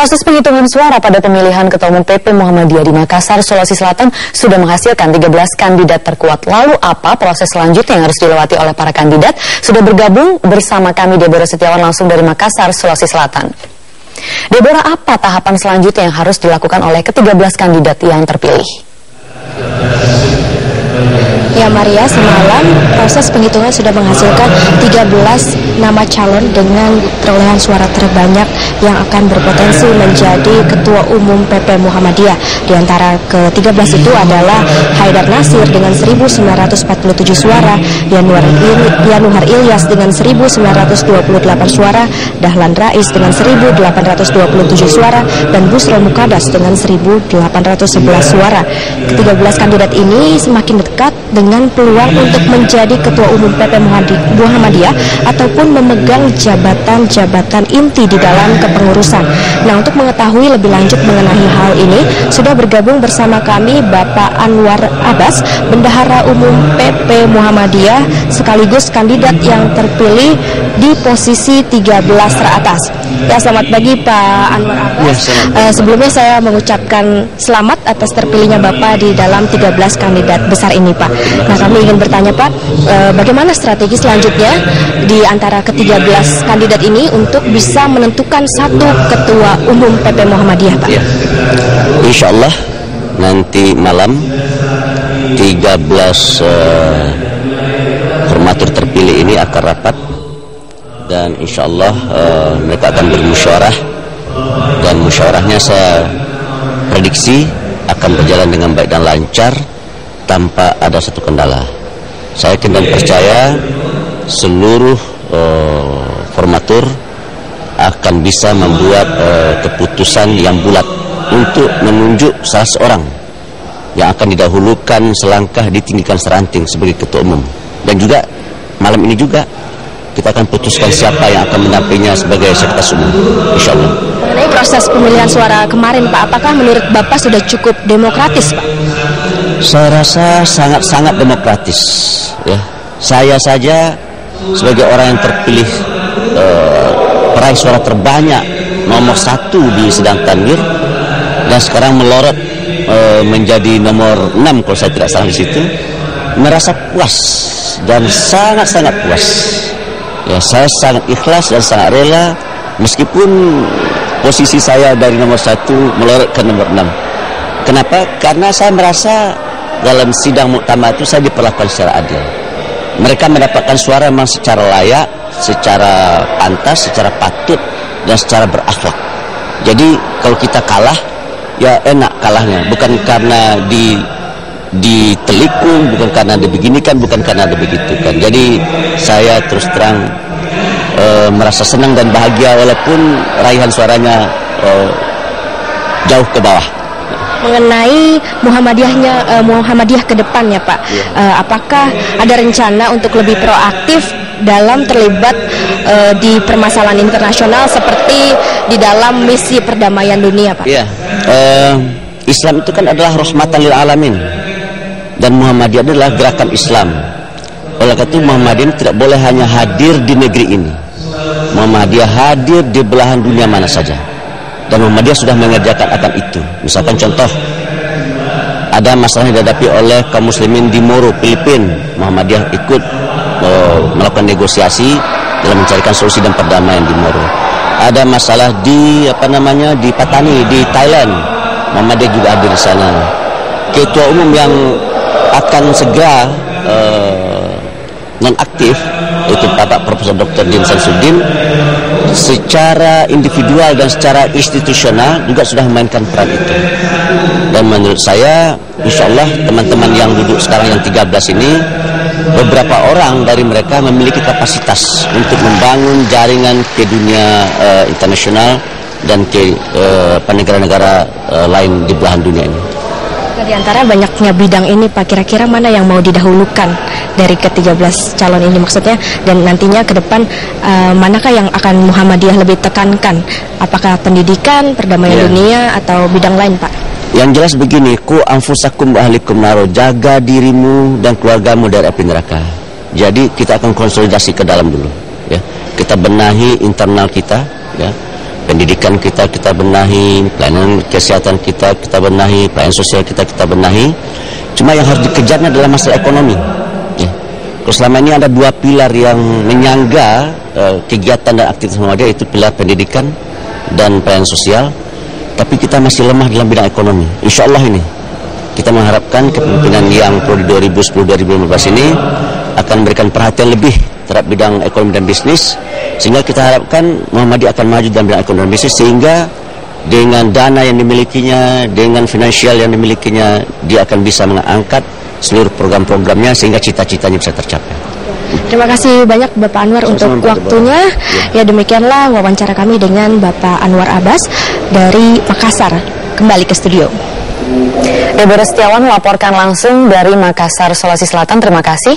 Proses penghitungan suara pada pemilihan Ketua Umum PP Muhammadiyah di Makassar, Sulawesi Selatan sudah menghasilkan 13 kandidat terkuat. Lalu apa proses selanjutnya yang harus dilewati oleh para kandidat? Sudah bergabung bersama kami Deborah Setiawan langsung dari Makassar, Sulawesi Selatan. Deborah, apa tahapan selanjutnya yang harus dilakukan oleh ke-13 kandidat yang terpilih? Ya Maria, semalam proses penghitungan sudah menghasilkan 13 nama calon dengan perolehan suara terbanyak yang akan berpotensi menjadi Ketua Umum PP Muhammadiyah. Di antara ke-13 itu adalah Haidar Nasir dengan 1947 suara, Yanuar Ilyas dengan 1928 suara, Dahlan Rais dengan 1827 suara, dan Busro Mukadas dengan 1811 suara. Ke-13 kandidat ini semakin dekat dengan peluang untuk menjadi Ketua Umum PP Muhammadiyah ataupun memegang jabatan-jabatan inti di dalam kepengurusan. Nah, untuk mengetahui lebih lanjut mengenai hal ini, sudah bergabung bersama kami Bapak Anwar Abbas, Bendahara Umum PP Muhammadiyah, sekaligus kandidat yang terpilih di posisi 13 teratas. Ya, selamat pagi Pak Anwar Abbas. Ya, sebelumnya saya mengucapkan selamat atas terpilihnya Bapak di dalam 13 kandidat besar ini, Pak. Nah, kami ingin bertanya Pak, bagaimana strategi selanjutnya di antara ke-13 kandidat ini untuk bisa menentukan satu Ketua Umum PP Muhammadiyah, Pak? Ya. Insya Allah nanti malam 13 formatur terpilih ini akan rapat dan insya Allah mereka akan bermusyawarah, dan musyawarahnya saya prediksi akan berjalan dengan baik dan lancar tanpa ada satu kendala. Saya yakin dan percaya seluruh formatur akan bisa membuat keputusan yang bulat untuk menunjuk salah seorang yang akan didahulukan selangkah, ditinggikan seranting sebagai Ketua Umum. Dan juga malam ini juga kita akan putuskan siapa yang akan mendampinginya sebagai Sekretaris Umum, insya Allah. Mengenai proses pemilihan suara kemarin Pak, apakah menurut Bapak sudah cukup demokratis, Pak? Saya rasa sangat-sangat demokratis. Ya, saya saja sebagai orang yang terpilih peraih suara terbanyak nomor 1 di Sedang Tanwir, dan sekarang melorot menjadi nomor 6 kalau saya tidak salah di situ, merasa puas dan sangat-sangat puas. Ya, saya sangat ikhlas dan sangat rela meskipun posisi saya dari nomor 1 melorot ke nomor 6. Kenapa? Karena saya merasa dalam sidang muktamar itu saya diperlakukan secara adil. Mereka mendapatkan suara memang secara layak, secara pantas, secara patut, dan secara berakhlak. Jadi kalau kita kalah, ya enak kalahnya. Bukan karena ditelikung, bukan karena dibeginikan, bukan karena dibegitukan. Jadi saya terus terang merasa senang dan bahagia walaupun raihan suaranya jauh ke bawah. Mengenai Muhammadiyah ke depannya Pak, apakah ada rencana untuk lebih proaktif dalam terlibat di permasalahan internasional seperti di dalam misi perdamaian dunia, Pak? Iya, Islam itu kan adalah rahmatan lil alamin, dan Muhammadiyah adalah gerakan Islam. Oleh karena itu Muhammadiyah tidak boleh hanya hadir di negeri ini. Muhammadiyah hadir di belahan dunia mana saja, dan Muhammadiyah sudah mengerjakan akan itu. Misalkan contoh, ada masalah yang dihadapi oleh kaum muslimin di Moro, Filipina. Muhammadiyah ikut melakukan negosiasi dalam mencarikan solusi dan perdamaian di Moro. Ada masalah di di Patani di Thailand. Muhammadiyah juga hadir di sana. Ketua Umum yang akan segera nonaktif yaitu Bapak Profesor Dr. Din Samsudin, secara individual dan secara institusional juga sudah memainkan peran itu. Dan menurut saya, insya Allah teman-teman yang duduk sekarang yang 13 ini, beberapa orang dari mereka memiliki kapasitas untuk membangun jaringan ke dunia internasional dan ke negara-negara lain di belahan dunia ini. Di antara banyaknya bidang ini Pak, kira-kira mana yang mau didahulukan dari ke-13 calon ini maksudnya, dan nantinya ke depan manakah yang akan Muhammadiyah lebih tekankan? Apakah pendidikan, perdamaian dunia, atau bidang lain Pak? Yang jelas begini, ku anfusakum wa ahlikum naro, jaga dirimu dan keluargamu dari api neraka. Jadi kita akan konsolidasi ke dalam dulu, ya. Kita benahi internal kita, ya. pendidikan kita benahi, pelayanan kesehatan kita benahi, pelayanan sosial kita benahi. Cuma yang harus dikejarnya adalah masalah ekonomi. Ya. Kalau selama ini ada dua pilar yang menyangga kegiatan dan aktivitas Muhammadiyah, itu pilar pendidikan dan pelayanan sosial. Tapi kita masih lemah dalam bidang ekonomi. Insya Allah ini kita mengharapkan kepemimpinan yang Prodi 2010-2015 ini akan memberikan perhatian lebih terhadap bidang ekonomi dan bisnis, sehingga kita harapkan Muhammadiyah akan maju dalam bidang ekonomi dan bisnis, sehingga dengan dana yang dimilikinya, dengan finansial yang dimilikinya, dia akan bisa mengangkat seluruh program-programnya sehingga cita-citanya bisa tercapai. Terima kasih banyak Bapak Anwar untuk waktunya. Ya, demikianlah wawancara kami dengan Bapak Anwar Abbas dari Makassar. Kembali ke studio. Deborah Setiawan melaporkan langsung dari Makassar, Sulawesi Selatan. Terima kasih.